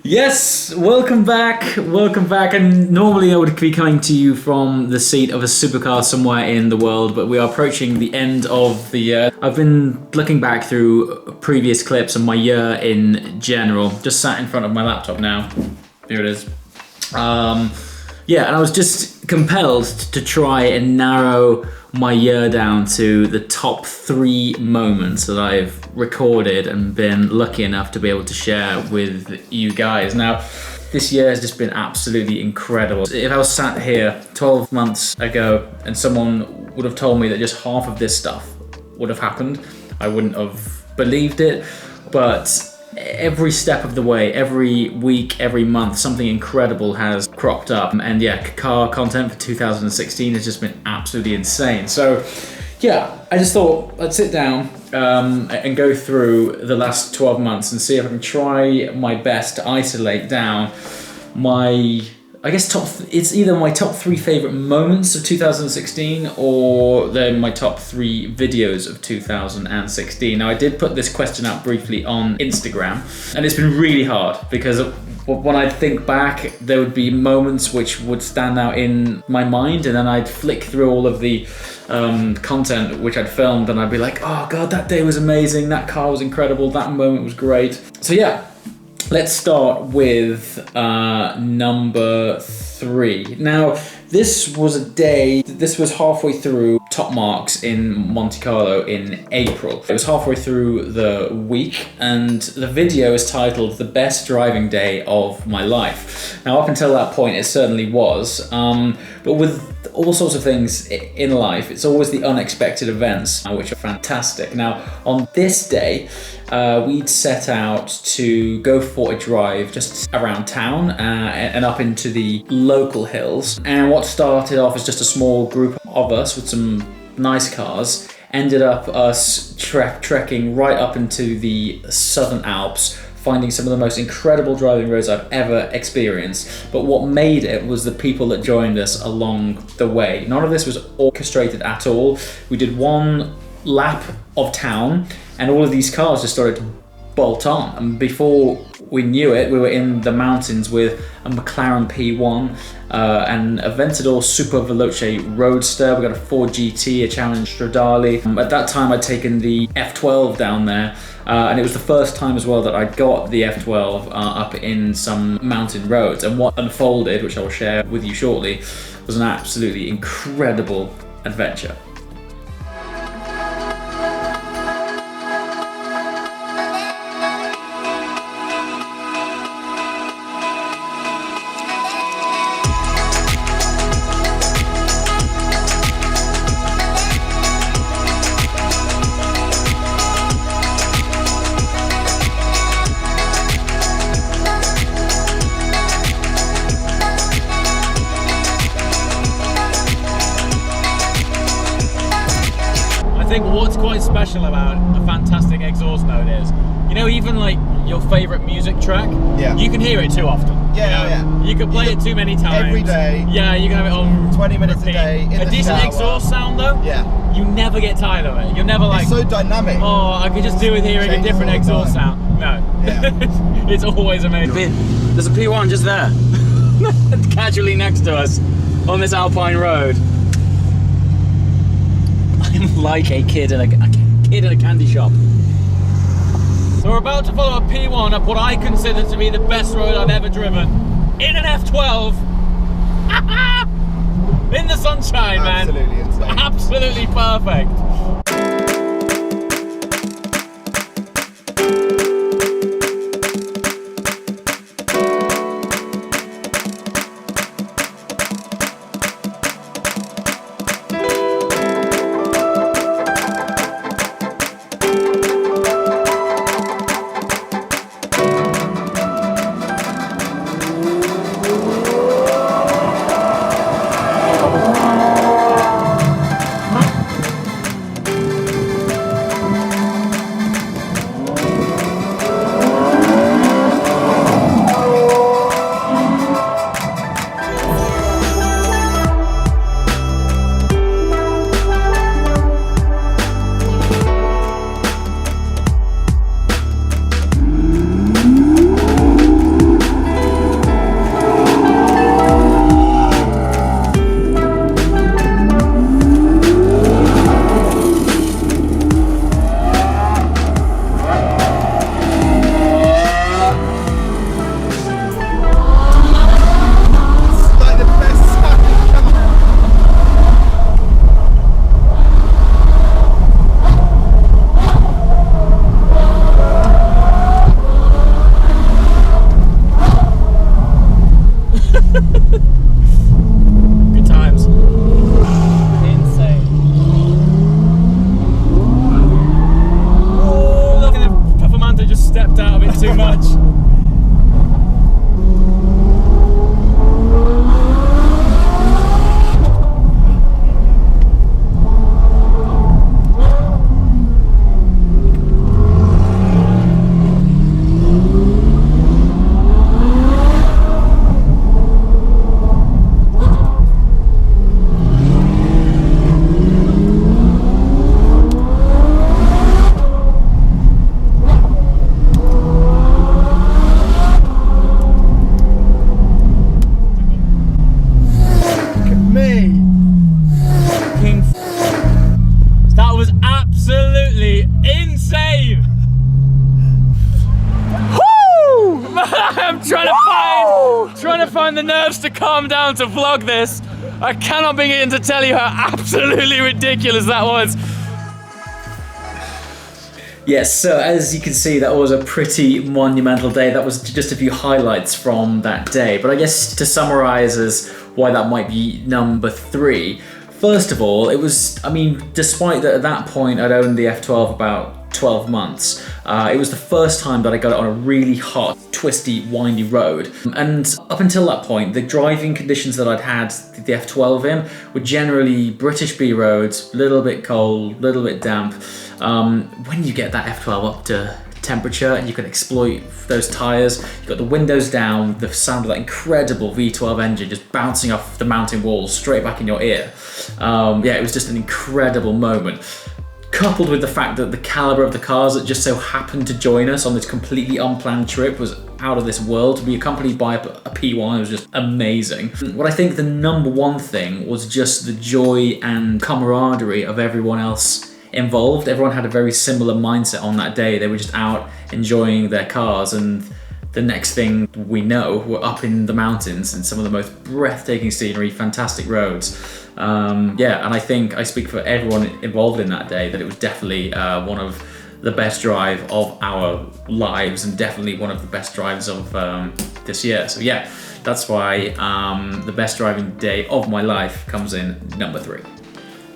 Yes, welcome back, and normally I would be coming to you from the seat of a supercar somewhere in the world, but we are approaching the end of the year. I've been looking back through previous clips of my year in general, just sat in front of my laptop now. Here it is. Yeah, and I was just compelled to try and narrow my year down to the top 3 moments that I've recorded and been lucky enough to be able to share with you guys. Now, this year has just been absolutely incredible. If I was sat here 12 months ago and someone would have told me that just half of this stuff would have happened, I wouldn't have believed it. But every step of the way, every week, every month, something incredible has cropped up. And yeah, car content for 2016 has just been absolutely insane. So yeah, I just thought let's sit down and go through the last 12 months and see if I can try my best to isolate down my, I guess it's either my top 3 favorite moments of 2016 or then my top 3 videos of 2016. Now I did put this question out briefly on Instagram and it's been really hard because when I think back, there would be moments which would stand out in my mind and then I'd flick through all of the content which I'd filmed and I'd be like, oh God, that day was amazing, that car was incredible, that moment was great. So yeah, let's start with number 3. Now, this was halfway through top marks in Monte Carlo in April. It was halfway through the week and the video is titled The Best Driving Day of My Life. Now, up until that point, it certainly was, but with all sorts of things in life, it's always the unexpected events which are fantastic. Now, on this day, we'd set out to go for a drive just around town and up into the local hills. And what started off as just a small group of us with some nice cars ended up us trekking right up into the Southern Alps, finding some of the most incredible driving roads I've ever experienced. But what made it was the people that joined us along the way. None of this was orchestrated at all. We did one lap of town and all of these cars just started to bolt on. And before we knew it, we were in the mountains with a McLaren P1 and a Aventador Super Veloce Roadster. We got a Ford GT, a Challenge Stradale. At that time, I'd taken the F12 down there. And it was the first time as well that I got the F12 up in some mountain roads. And what unfolded, which I will share with you shortly, was an absolutely incredible adventure. What's quite special about a fantastic exhaust mode is, you know, even like your favorite music track, you can hear it too often. You can play it too many times. Every day. Yeah, you can have it on 20 minutes repeat. a day. In a decent exhaust sound though. You never get tired of it. You're never like, it's so dynamic. Oh, I could just do with hearing a different exhaust sound. No. It's always amazing. There's a P1 just there, casually next to us on this alpine road. I'm like a kid in a candy shop. So we're about to follow a P1 up what I consider to be the best road I've ever driven in an F12. In the sunshine, man. Absolutely insane. Absolutely perfect. the nerves to calm down to vlog this. I cannot begin to tell you how absolutely ridiculous that was. Yes, so as you can see, that was a pretty monumental day. That was just a few highlights from that day. But I guess to summarize as why that might be number 3, first of all, it was, I mean, despite that at that point I'd owned the F12 about 12 months, it was the first time that I got it on a really hot, twisty, windy road. And up until that point, the driving conditions that I'd had the F12 in were generally British B roads, a little bit cold, a little bit damp. When you get that F12 up to temperature and you can exploit those tyres, you've got the windows down, the sound of that incredible V12 engine just bouncing off the mountain walls straight back in your ear. Yeah, it was just an incredible moment. Coupled with the fact that the caliber of the cars that just so happened to join us on this completely unplanned trip was out of this world. To be accompanied by a P1 was just amazing. What I think the number one thing was just the joy and camaraderie of everyone else involved. Everyone had a very similar mindset on that day. They were just out enjoying their cars, and the next thing we know, we're up in the mountains in some of the most breathtaking scenery, fantastic roads. Yeah, and I think I speak for everyone involved in that day that it was definitely one of the best drive of our lives, and definitely one of the best drives of this year. So yeah, that's why the best driving day of my life comes in number 3.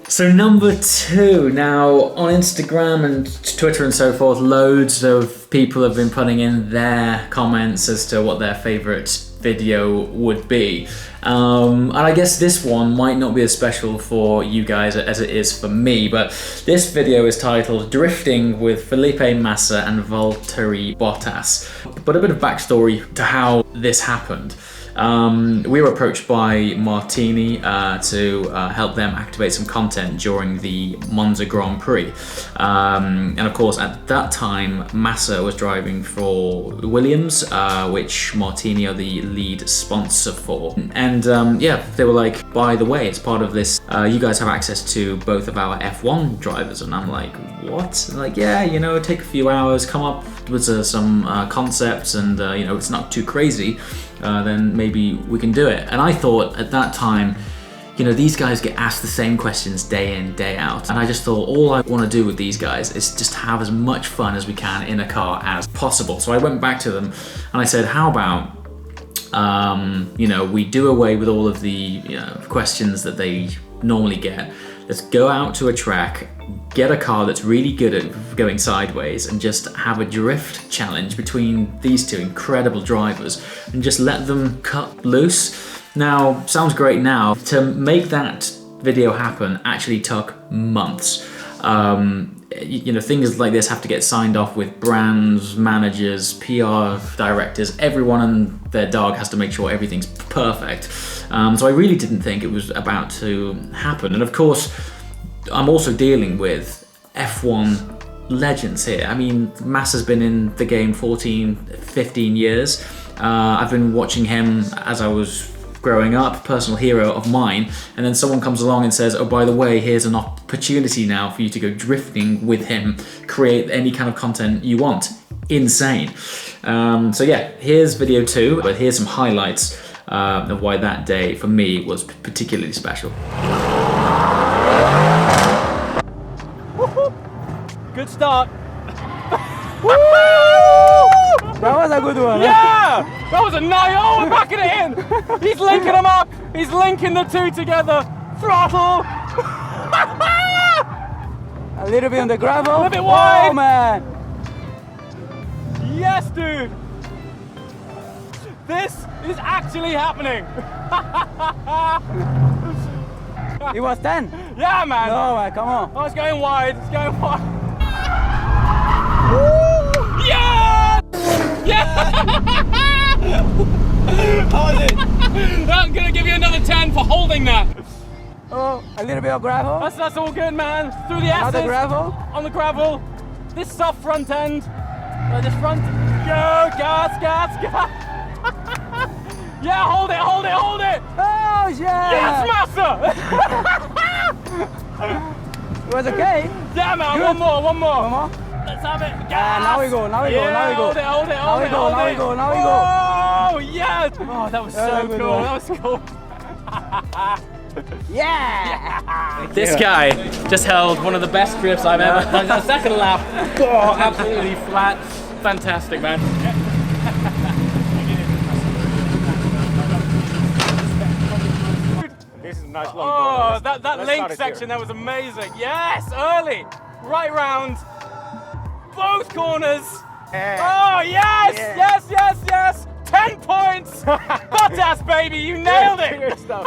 So number 2, now on Instagram and Twitter and so forth, loads of people have been putting in their comments as to what their favorite video would be. And I guess this one might not be as special for you guys as it is for me, but this video is titled Drifting with Felipe Massa and Valtteri Bottas. But a bit of backstory to how this happened. We were approached by Martini to help them activate some content during the Monza Grand Prix. And of course, at that time, Massa was driving for Williams, which Martini are the lead sponsor for. And yeah, they were like, by the way, it's part of this, you guys have access to both of our F1 drivers. And I'm like, what? And like, yeah, you know, take a few hours, come up with some concepts, and you know, it's not too crazy. Then maybe we can do it. And I thought at that time, you know, these guys get asked the same questions day in, day out. And I just thought all I want to do with these guys is just have as much fun as we can in a car as possible. So I went back to them and I said, how about, you know, we do away with all of the, you know, questions that they normally get. Let's go out to a track, get a car that's really good at going sideways, and just have a drift challenge between these two incredible drivers and just let them cut loose. Now, sounds great now. To make that video happen actually took months. You know, things like this have to get signed off with brands, managers, PR directors. Everyone and their dog has to make sure everything's perfect. So I really didn't think it was about to happen. And of course, I'm also dealing with F1 legends here. I mean, Massa's been in the game 14, 15 years. I've been watching him as I was growing up, personal hero of mine, and then someone comes along and says, oh, by the way, here's an opportunity now for you to go drifting with him, create any kind of content you want. Insane. So yeah, here's video 2, but here's some highlights of why that day for me was particularly special. Good start. That was a good one. Yeah! That was a nice. Oh, we're backing it in. He's linking them up. He's linking the two together. Throttle. A little bit on the gravel. A little bit wide. Oh, man. Yes, dude. This is actually happening. It was 10. Yeah, man. No, man, come on. Oh, it's going wide. It's going wide. Woo! Yeah! Yeah! How was it? I'm gonna give you another 10 for holding that. Oh, a little bit of gravel. That's all good, man. Through the On S's. the gravel. On the gravel. This soft front end. This front. Go, gas, gas, gas. Yeah, hold it, hold it, hold it. Oh, yeah. Yes, Massa. It was okay. Yeah, man. Good. One more, one more. One more. Let's have it. Now we go, now we go, Yeah, now we go. hold it, hold it, Now hold we it, go, hold now it. we go, now we go. Oh, Oh, yes! Oh, that was so good cool. one. That was cool. Yeah! This guy just held one of the best grips I've ever done. That second lap, oh, absolutely flat. Fantastic, man. This is a nice long Oh, corner. that Let's link start it section, here. that was amazing. Yes, early. Right round. Both corners. Oh, yes, Yeah. yes, yes, yes. 10 points. Bottas, baby, you nailed it. Good stuff.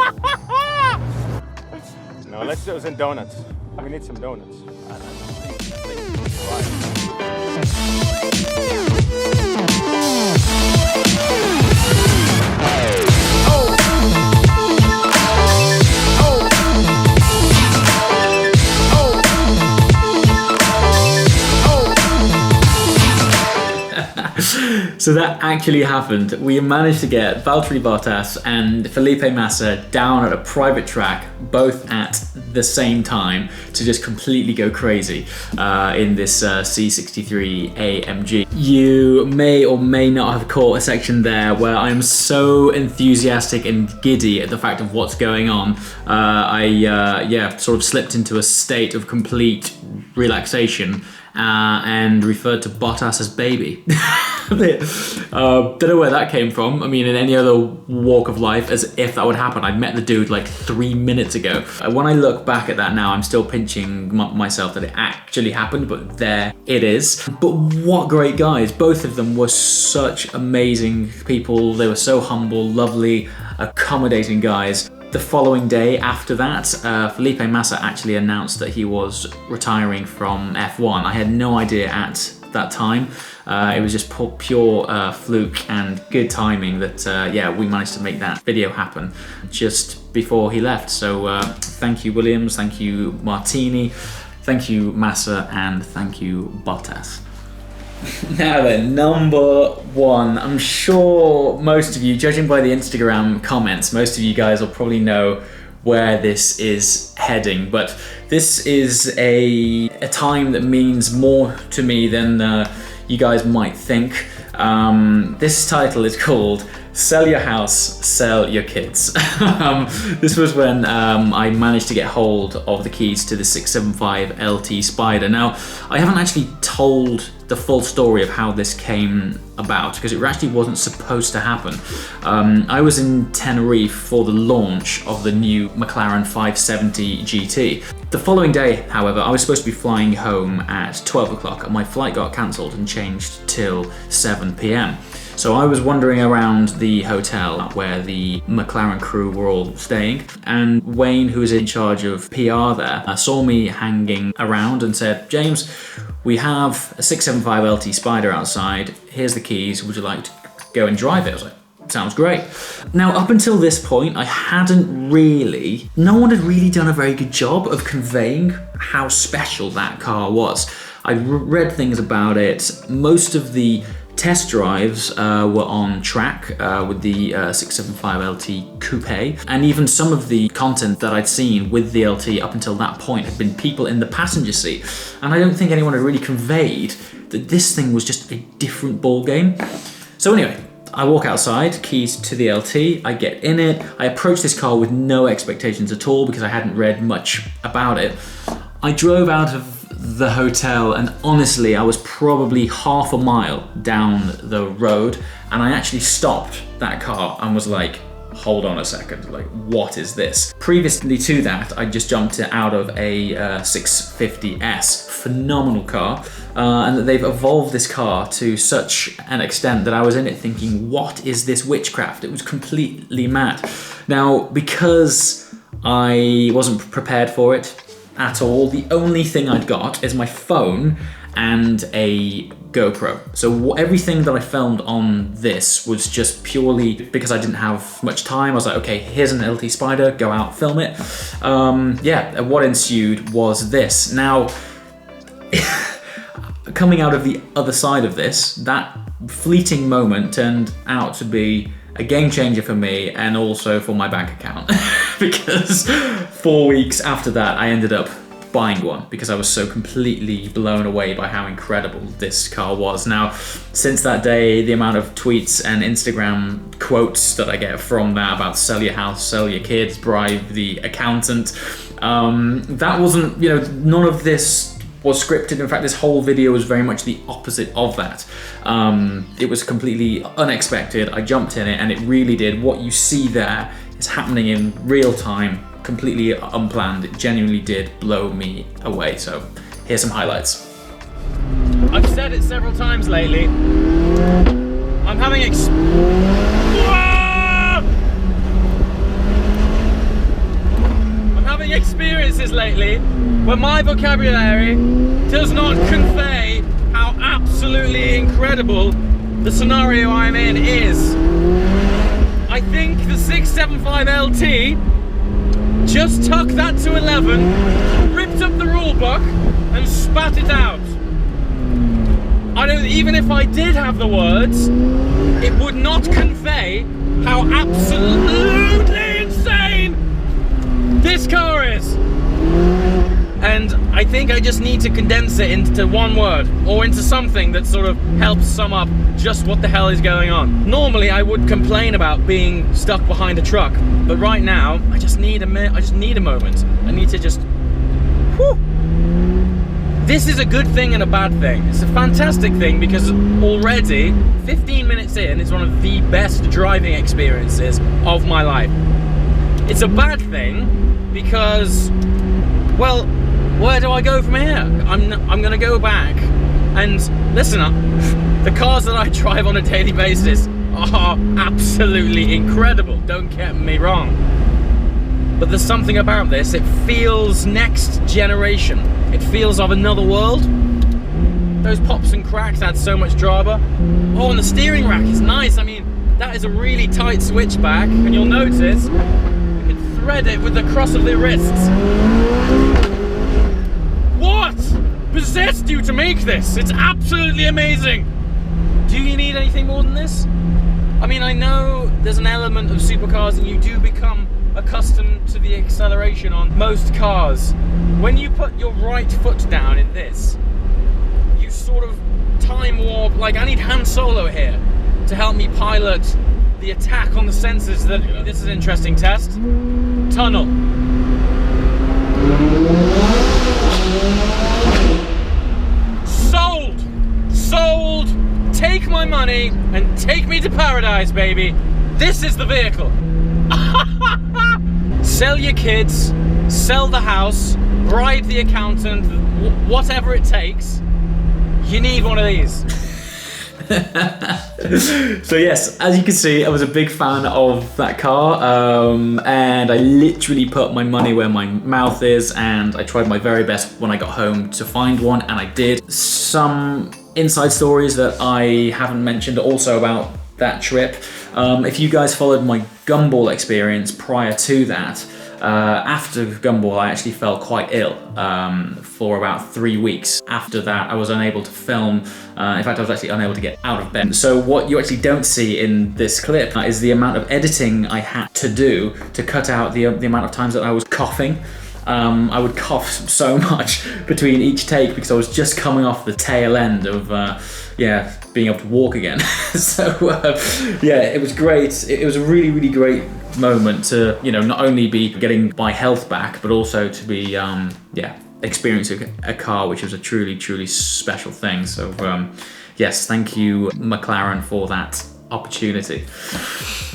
No, let's do some donuts. We need some donuts. So that actually happened. We managed to get Valtteri Bottas and Felipe Massa down at a private track, both at the same time, to just completely go crazy in this C63 AMG. You may or may not have caught a section there where I'm so enthusiastic and giddy at the fact of what's going on. I sort of slipped into a state of complete relaxation and referred to Bottas as baby. Don't know where that came from. I mean, in any other walk of life, as if that would happen. I met the dude like 3 minutes ago. When I look back at that now, I'm still pinching myself that it actually happened, but there it is. But what great guys. Both of them were such amazing people. They were so humble, lovely, accommodating guys. The following day after that, Felipe Massa actually announced that he was retiring from F1. I had no idea at that time. It was just pure fluke and good timing that, we managed to make that video happen just before he left. So thank you, Williams, thank you, Martini, thank you, Massa, and thank you, Bottas. Now then, number one. I'm sure most of you, judging by the Instagram comments, most of you guys will probably know where this is heading, but this is a time that means more to me than you guys might think. This title is called Sell Your House, Sell Your Kids. This was when I managed to get hold of the keys to the 675 LT Spider. Now, I haven't actually told the full story of how this came about because it actually wasn't supposed to happen. I was in Tenerife for the launch of the new McLaren 570 GT. The following day, however, I was supposed to be flying home at 12 o'clock and my flight got cancelled and changed till 7 p.m. So I was wandering around the hotel where the McLaren crew were all staying, and Wayne, who was in charge of PR there, saw me hanging around and said, "James, we have a 675 LT Spider outside. Here's the keys. Would you like to go and drive it?" I was like, "Sounds great." Now, up until this point, no one had really done a very good job of conveying how special that car was. I read things about it. Most of the test drives were on track with the 675 LT Coupe, and even some of the content that I'd seen with the LT up until that point had been people in the passenger seat, and I don't think anyone had really conveyed that this thing was just a different ball game. So anyway, I walk outside, keys to the LT, I get in it, I approach this car with no expectations at all because I hadn't read much about it. I drove out of the hotel and honestly I was probably half a mile down the road and I actually stopped that car and was like, hold on a second, like what is this? Previously to that, I just jumped out of a 650S, phenomenal car, and that they've evolved this car to such an extent that I was in it thinking, what is this witchcraft? It was completely mad. Now, because I wasn't prepared for it at all, the only thing I'd got is my phone and a GoPro. So everything that I filmed on this was just purely because I didn't have much time. I was like, okay, here's an LT Spider, go out, film it. What ensued was this. Now, coming out of the other side of this, that fleeting moment turned out to be a game changer for me and also for my bank account because 4 weeks after that I ended up buying one because I was so completely blown away by how incredible this car was. Now, since that day, the amount of tweets and Instagram quotes that I get from that about sell your house, sell your kids, bribe the accountant, that wasn't, you know, none of this was scripted. In fact, this whole video was very much the opposite of that. It was completely unexpected. I jumped in it and it really did. What you see there is happening in real time, completely unplanned. It genuinely did blow me away. So here's some highlights. I've said it several times lately. I'm having experiences lately where my vocabulary does not convey how absolutely incredible the scenario I'm in is. I think the 675 LT just took that to 11, ripped up the rule book and spat it out. I don't, even if I did have the words, it would not convey how absolutely insane this car is. And I think I just need to condense it into one word or into something that sort of helps sum up just what the hell is going on. Normally I would complain about being stuck behind a truck, but right now I just need a minute. I just need a moment. I need to just whew. This is a good thing and a bad thing. It's a fantastic thing because already 15 minutes in, it's one of the best driving experiences of my life. It's a bad thing because, well, where do I go from here? I'm gonna go back and listen up. The cars that I drive on a daily basis are absolutely incredible, don't get me wrong. But there's something about this, it feels next generation. It feels of another world. Those pops and cracks add so much drama. Oh, and the steering rack is nice. I mean, that is a really tight switchback, and you'll notice you can thread it with the cross of the wrists. What possessed you to make this? It's absolutely amazing. Do you need anything more than this? I mean, I know there's an element of supercars and you do become accustomed to the acceleration on most cars. When you put your right foot down in this, you sort of time warp. Like, I need Han Solo here to help me pilot the attack on the sensors. That this is an interesting test. Tunnel. Sold! Sold! Take my money and take me to paradise, baby. This is the vehicle. Sell your kids, sell the house, bribe the accountant, whatever it takes. You need one of these. So yes, as you can see, I was a big fan of that car, and I literally put my money where my mouth is, and I tried my very best when I got home to find one, and I did. Some inside stories that I haven't mentioned also about that trip. If you guys followed my gumball experience prior to that, after gumball I actually fell quite ill for about 3 weeks. After that I was unable to film. In fact, I was actually unable to get out of bed. So what you actually don't see in this clip is the amount of editing I had to do to cut out the amount of times that I was coughing. I would cough so much between each take because I was just coming off the tail end of being able to walk again. So yeah, it was great. It was a really, really great moment to, you know, not only be getting my health back, but also to be experiencing a car which was a truly, truly special thing. So yes, thank you McLaren for that opportunity.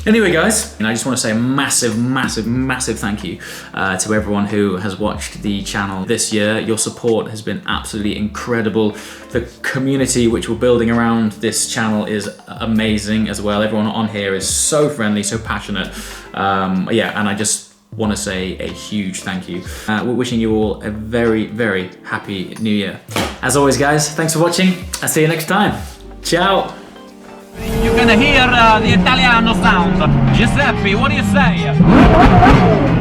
Anyway guys, I just want to say a massive, massive, massive thank you to everyone who has watched the channel this year. Your support has been absolutely incredible. The community which we're building around this channel is amazing as well. Everyone on here is so friendly, so passionate. And I just want to say a huge thank you. We're wishing you all a very, very happy new year. As always guys, thanks for watching. I'll see you next time. Ciao! You can hear the Italiano sound. Giuseppe, what do you say?